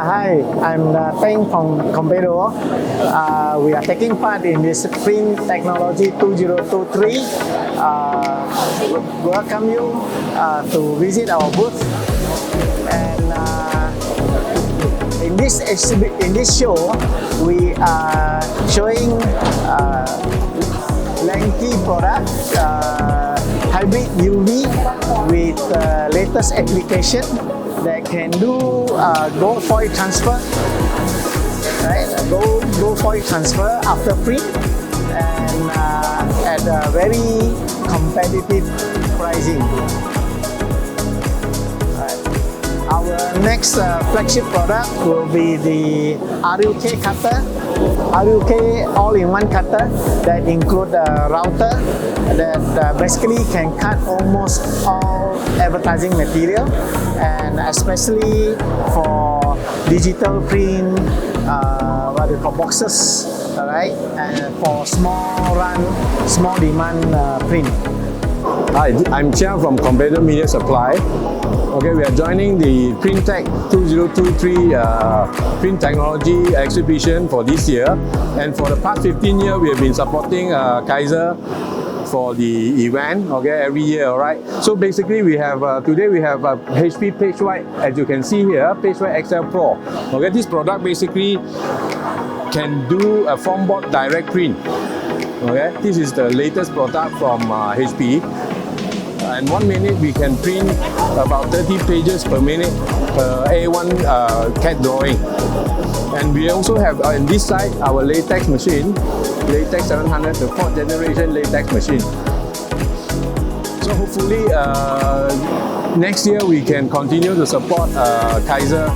Hi, I'm Teng from Compedo. We are taking part in this Print Technology 2023. Welcome you to visit our booth. And in this show, we are showing lengthy product, hybrid UV with latest application that can do gold foil transfer, right? Gold foil transfer after print, and at a very competitive pricing. Our next flagship product will be the RUK cutter. RUK all-in-one cutter that include a router that basically can cut almost all advertising material, and especially for digital print, what we call boxes, right? And for small demand print. Hi, I'm Chia from Compedo Media Supply. Okay, we are joining the Print Tech 2023 Print Technology Exhibition for this year. And for the past 15 years, we have been supporting Kaiser for the event, okay, every year, all right? So basically, we have today we have HP PageWhite, as you can see here, PageWhite XL Pro. Okay, this product basically can do a form board direct print. Okay, this is the latest product from HP. And 1 minute we can print about 30 pages per minute per A1 CAD drawing. And we also have on this side our latex machine, Latex 700, the 4th generation latex machine. So hopefully next year we can continue to support Kaiser